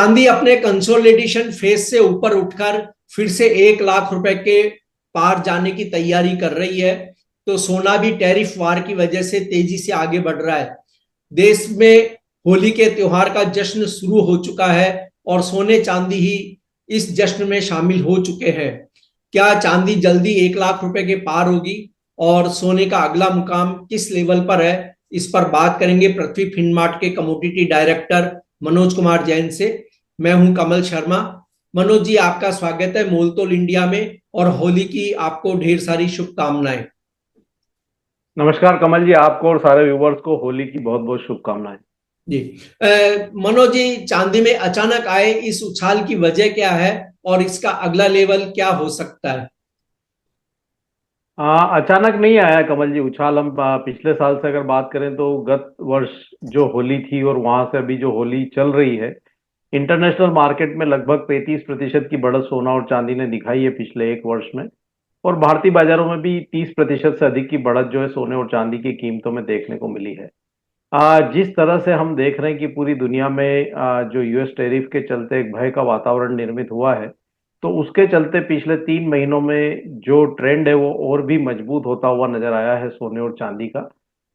चांदी अपने consolidation phase से ऊपर उठकर फिर से 1 लाख रुपए के पार जाने की तैयारी कर रही है। तो सोना भी टैरिफ वार की वजह से तेजी से आगे बढ़ रहा है। देश में होली के त्योहार का जश्न शुरू हो चुका है और सोने चांदी ही इस जश्न में शामिल हो चुके हैं। क्या चांदी जल्दी 1 लाख रुपए के पार होगी और सोने का अगला मुकाम किस लेवल पर है, इस पर बात करेंगे पृथ्वी फिनमार्ट के कमोडिटी डायरेक्टर मनोज कुमार जैन से। मैं हूं कमल शर्मा। मनोज जी, आपका स्वागत है मोलतोल इंडिया में और होली की आपको ढेर सारी शुभकामनाएं। नमस्कार कमल जी, आपको और सारे व्यूवर्स को होली की बहुत बहुत शुभकामनाएं। जी, मनोज जी, चांदी में अचानक आए इस उछाल की वजह क्या है और इसका अगला लेवल क्या हो सकता है? अचानक नहीं आया कमल जी उछाल। हम पिछले साल से अगर बात करें तो गत वर्ष जो होली थी और वहां से अभी जो होली चल रही है, इंटरनेशनल मार्केट में लगभग 35% की बढ़त सोना और चांदी ने दिखाई है पिछले एक वर्ष में। और भारतीय बाजारों में भी 30% से अधिक की बढ़त जो है सोने और चांदी की कीमतों में देखने को मिली है। जिस तरह से हम देख रहे हैं कि पूरी दुनिया में जो यूएस टैरिफ के चलते एक भय का वातावरण निर्मित हुआ है, तो उसके चलते पिछले 3 महीनों में जो ट्रेंड है वो और भी मजबूत होता हुआ नजर आया है सोने और चांदी का।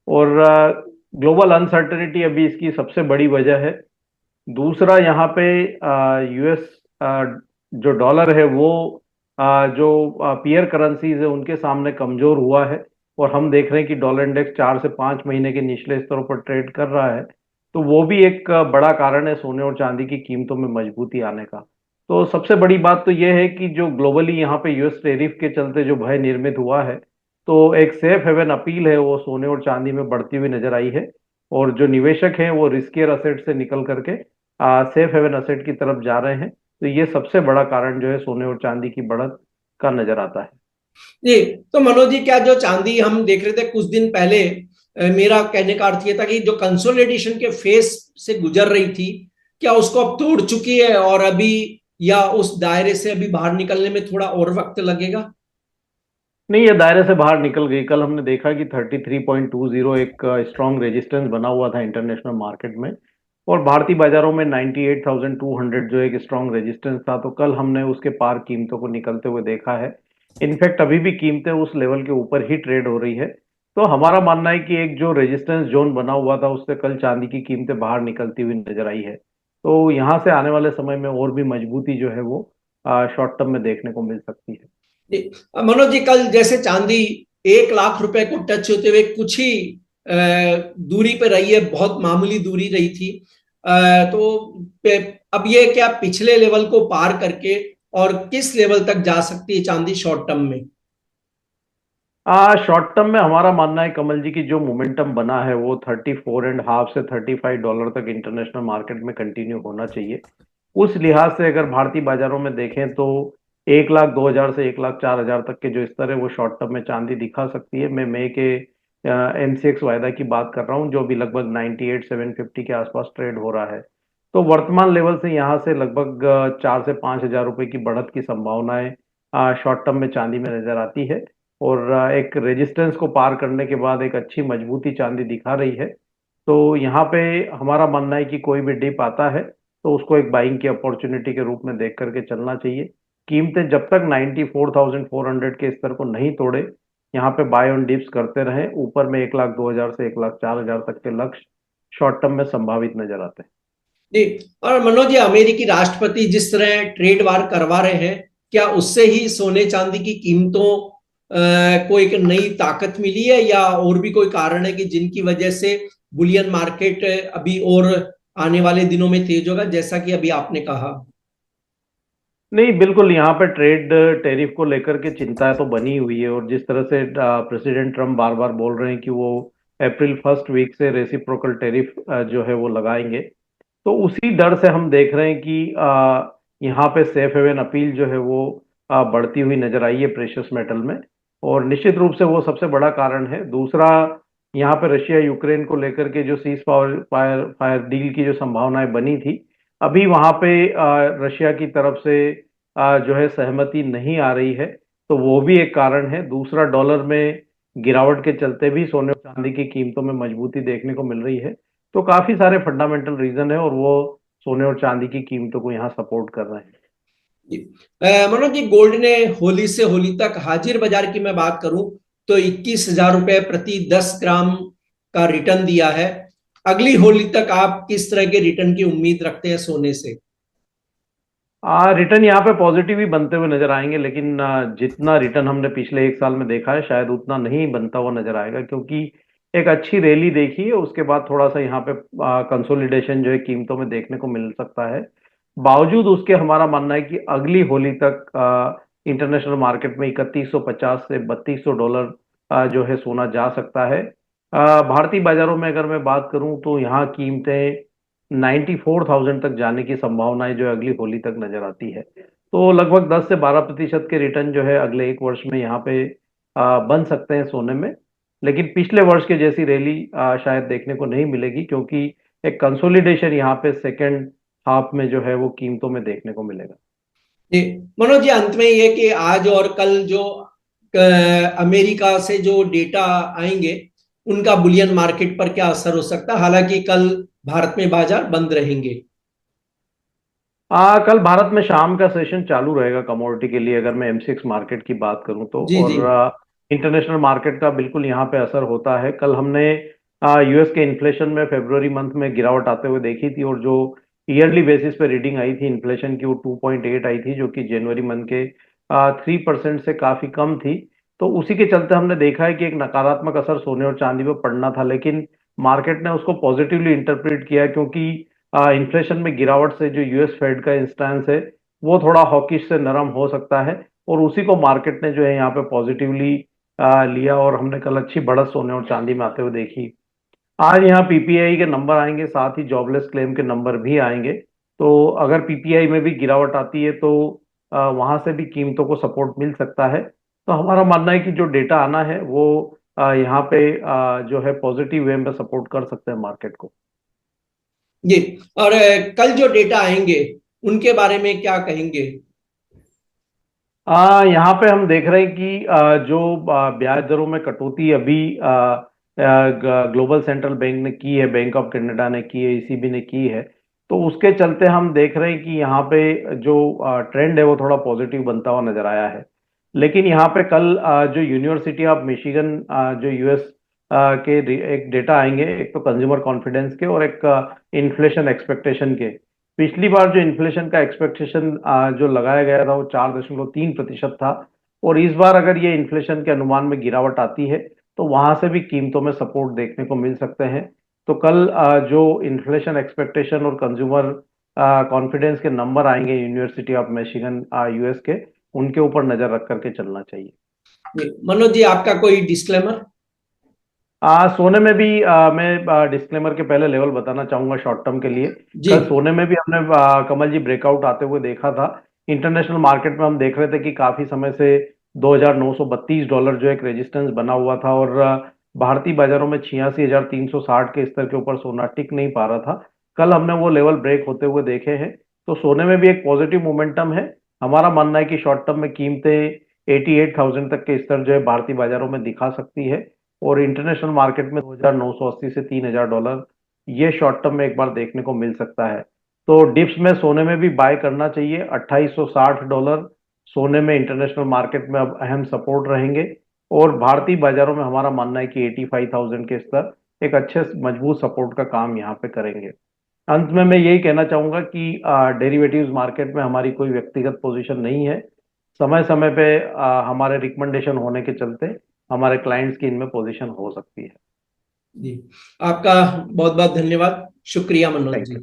और ग्लोबल अनसर्टेनिटी अभी इसकी सबसे बड़ी वजह है। दूसरा यहाँ पे यूएस जो डॉलर है वो जो पीयर करेंसीज है उनके सामने कमजोर हुआ है। और हम देख रहे हैं कि डॉलर इंडेक्स 4 से 5 महीने के निचले स्तरों पर ट्रेड कर रहा है। तो वो भी एक बड़ा कारण है सोने और चांदी की कीमतों में मजबूती आने का। तो सबसे बड़ी बात तो ये है कि जो ग्लोबली यहाँ पे यूएस टैरिफ के चलते जो भय निर्मित हुआ है, तो एक सेफ हेवन अपील है वो सोने और चांदी में बढ़ती हुई नजर आई है। और जो निवेशक हैं वो रिस्कियर असेट से निकल करके सेफ हेवन असेट की तरफ जा रहे हैं। तो ये सबसे बड़ा कारण जो है सोने और चांदी की बढ़त का नजर आता है। जी, तो मनोज जी, क्या जो चांदी हम देख रहे थे कुछ दिन पहले, मेरा कहने का अर्थ ये था कि जो कंसोलिडेशन के फेस से गुजर रही थी, क्या उसको अब तोड़ चुकी है और अभी या उस दायरे से अभी बाहर निकलने में थोड़ा और वक्त लगेगा? नहीं, ये दायरे से बाहर निकल गई। कल हमने देखा कि 33.20 एक स्ट्रॉन्ग रेजिस्टेंस बना हुआ था इंटरनेशनल मार्केट में। और भारतीय बाजारों में 98,200 जो एक स्ट्रॉन्ग रेजिस्टेंस था, तो कल हमने उसके पार कीमतों को निकलते हुए देखा है। इनफैक्ट अभी भी कीमतें उस लेवल के ऊपर ही ट्रेड हो रही है। तो हमारा मानना है कि एक जो रेजिस्टेंस जोन बना हुआ था उससे कल चांदी की कीमतें बाहर निकलती हुई नजर आई है। तो यहाँ से आने वाले समय में और भी मजबूती जो है वो शॉर्ट टर्म में देखने को मिल सकती है। जी, मनोज जी, कल जैसे चांदी 1 लाख रुपए को टच होते हुए कुछ ही दूरी पे रही है, बहुत मामूली दूरी रही थी। अब ये क्या पिछले लेवल को पार करके और किस लेवल तक जा सकती है चांदी शॉर्ट टर्म में? शॉर्ट टर्म में हमारा मानना है कमल जी की जो मोमेंटम बना है वो 34.5 से $35 तक इंटरनेशनल मार्केट में कंटिन्यू होना चाहिए। उस लिहाज से अगर भारतीय बाजारों में देखें तो 1,02,000 से 1,04,000 तक के जो स्तर है वो शॉर्ट टर्म में चांदी दिखा सकती है। मैं मई के एमसीएक्स वायदा की बात कर रहा हूँ जो अभी लगभग 98,750 के आसपास ट्रेड हो रहा है। तो वर्तमान लेवल से यहाँ से लगभग 4 से 5 हजार रुपए की बढ़त की संभावनाएं शॉर्ट टर्म में चांदी में नजर आती है। और एक रेजिस्टेंस को पार करने के बाद एक अच्छी मजबूती चांदी दिखा रही है। तो यहाँ पे हमारा मानना है कि कोई भी डिप आता है तो उसको एक बाइंग की अपॉर्चुनिटी के रूप में देख करके चलना चाहिए। कीमतें जब तक 94,400 के स्तर को नहीं तोड़े, यहाँ पे बाय ऑन डिप्स करते रहे। ऊपर में 1,02,000 से 1,04,000 तक के लक्ष्य शॉर्ट टर्म में संभावित नजर आते हैं। जी, और मनोज जी, अमेरिकी राष्ट्रपति जिस तरह ट्रेड वार करवा रहे हैं, क्या उससे ही सोने चांदी की कीमतों को एक नई ताकत मिली है या और भी कोई कारण है कि जिनकी वजह से बुलियन मार्केट अभी और आने वाले दिनों में तेज होगा, जैसा कि अभी आपने कहा? नहीं, बिल्कुल यहाँ पे ट्रेड टैरिफ को लेकर के चिंता तो बनी हुई है। और जिस तरह से प्रेसिडेंट ट्रम्प बार बार बोल रहे हैं कि वो अप्रैल फर्स्ट वीक से रेसिप्रोकल टैरिफ जो है वो लगाएंगे, तो उसी डर से हम देख रहे हैं कि यहाँ पे सेफ हेवन अपील जो है वो बढ़ती हुई नजर आई है प्रेशियस मेटल में। और निश्चित रूप से वो सबसे बड़ा कारण है। दूसरा, यहाँ पे रशिया यूक्रेन को लेकर के जो सीज पावर फायर फायर डील की जो संभावनाएं बनी थी, अभी वहां पे रशिया की तरफ से जो है सहमति नहीं आ रही है। तो वो भी एक कारण है। दूसरा, डॉलर में गिरावट के चलते भी सोने और चांदी की कीमतों में मजबूती देखने को मिल रही है। तो काफी सारे फंडामेंटल रीजन है और वो सोने और चांदी की कीमतों को यहाँ सपोर्ट कर रहे हैं। मनोज जी, गोल्ड ने होली से होली तक हाजिर बाजार की मैं बात करूं तो 21,000 रुपए प्रति 10 ग्राम का रिटर्न दिया है। अगली होली तक आप किस तरह के रिटर्न की उम्मीद रखते हैं सोने से? रिटर्न यहाँ पे पॉजिटिव ही बनते हुए नजर आएंगे, लेकिन जितना रिटर्न हमने पिछले एक साल में देखा है शायद उतना नहीं बनता हुआ नजर आएगा, क्योंकि एक अच्छी रैली देखी है, उसके बाद थोड़ा सा यहाँ पे कंसोलिडेशन जो है कीमतों में देखने को मिल सकता है। बावजूद उसके हमारा मानना है कि अगली होली तक इंटरनेशनल मार्केट में 3150 से $3200 जो है सोना जा सकता है। भारतीय बाजारों में अगर मैं बात करूं तो यहाँ कीमतें 94,000 तक जाने की संभावनाएं जो है अगली होली तक नजर आती है। तो लगभग 10 से 12% के रिटर्न जो है अगले एक वर्ष में यहाँ पे बन सकते हैं सोने में। लेकिन पिछले वर्ष के जैसी रैली शायद देखने को नहीं मिलेगी, क्योंकि एक कंसोलिडेशन यहाँ पे सेकेंड हाफ में जो है वो कीमतों में देखने को मिलेगा। जी मनोज जी, अंत में ये कि आज और कल जो अमेरिका से जो डेटा आएंगे उनका बुलियन मार्केट पर क्या असर हो सकता है? हालांकि कल भारत में बाजार बंद रहेंगे। कल भारत में शाम का सेशन चालू रहेगा कमोडिटी के लिए, अगर मैं एमसीएक्स मार्केट की बात करूं तो। जी जी। और इंटरनेशनल मार्केट का बिल्कुल यहाँ पे असर होता है। कल हमने यूएस के इन्फ्लेशन में फरवरी मंथ में गिरावट आते हुए देखी थी, और जो ईयरली बेसिस पे रीडिंग आई थी इन्फ्लेशन की वो 2.8 आई थी, जो कि जनवरी मंथ के 3% से काफी कम थी। तो उसी के चलते हमने देखा है कि एक नकारात्मक असर सोने और चांदी पर पड़ना था, लेकिन मार्केट ने उसको पॉजिटिवली इंटरप्रेट किया, क्योंकि इन्फ्लेशन में गिरावट से जो यूएस फेड का इंस्टेंस है वो थोड़ा हॉकिश से नरम हो सकता है, और उसी को मार्केट ने जो है यहाँ पे पॉजिटिवली लिया, और हमने कल अच्छी बढ़त सोने और चांदी में आते हुए देखी। आज यहाँ पीपीआई के नंबर आएंगे, साथ ही जॉबलेस क्लेम के नंबर भी आएंगे। तो अगर पीपीआई में भी गिरावट आती है तो वहां से भी कीमतों को सपोर्ट मिल सकता है। तो हमारा मानना है कि जो डेटा आना है वो यहाँ पे जो है पॉजिटिव वे में सपोर्ट कर सकते हैं मार्केट को। जी। और कल जो डेटा आएंगे उनके बारे में क्या कहेंगे? यहाँ पे हम देख रहे हैं कि जो ब्याज दरों में कटौती अभी ग्लोबल सेंट्रल बैंक ने की है, बैंक ऑफ कनाडा ने की है, ईसीबी ने की है, तो उसके चलते हम देख रहे हैं कि यहाँ पे जो ट्रेंड है वो थोड़ा पॉजिटिव बनता हुआ नजर आया है। लेकिन यहाँ पे कल जो यूनिवर्सिटी ऑफ मिशिगन जो यूएस के एक डेटा आएंगे, एक तो कंज्यूमर कॉन्फिडेंस के और एक इन्फ्लेशन एक्सपेक्टेशन के। पिछली बार जो इन्फ्लेशन का एक्सपेक्टेशन जो लगाया गया था वो 4.3% था, और इस बार अगर ये इन्फ्लेशन के अनुमान में गिरावट आती है तो वहां से भी कीमतों में सपोर्ट देखने को मिल सकते हैं। तो कल जो इन्फ्लेशन एक्सपेक्टेशन और कंज्यूमर कॉन्फिडेंस के नंबर आएंगे यूनिवर्सिटी ऑफ मिशिगन यूएस के, उनके ऊपर नजर रख करके चलना चाहिए। मनोज जी, आपका कोई डिस्क्लेमर? सोने में भी मैं डिस्क्लेमर के पहले लेवल बताना चाहूंगा शॉर्ट टर्म के लिए। जी कल सोने में भी हमने कमल जी ब्रेकआउट आते हुए देखा था। इंटरनेशनल मार्केट में हम देख रहे थे कि काफी समय से $2,932 जो एक रेजिस्टेंस बना हुआ था, और भारतीय बाजारों में 86,360 के स्तर के ऊपर सोना टिक नहीं पा रहा था। कल हमने वो लेवल ब्रेक होते हुए देखे हैं, तो सोने में भी एक पॉजिटिव मोमेंटम है। हमारा मानना है कि शॉर्ट टर्म में कीमतें 88,000 तक के स्तर जो है भारतीय बाजारों में दिखा सकती है, और इंटरनेशनल मार्केट में 2,980 से $3,000 ये शॉर्ट टर्म में एक बार देखने को मिल सकता है। तो डिप्स में सोने में भी बाय करना चाहिए। $2,860 सोने में इंटरनेशनल मार्केट में अब अहम सपोर्ट रहेंगे, और भारतीय बाजारों में हमारा मानना है कि 85,000 के स्तर एक अच्छे मजबूत सपोर्ट का काम यहाँ पे करेंगे। अंत में मैं यही कहना चाहूंगा कि डेरिवेटिव्स मार्केट में हमारी कोई व्यक्तिगत पोजीशन नहीं है। समय समय पे हमारे रिकमेंडेशन होने के चलते हमारे क्लाइंट्स की इनमें पोजीशन हो सकती है। जी, आपका बहुत बहुत धन्यवाद। शुक्रिया मनोज थैंक जी। यू।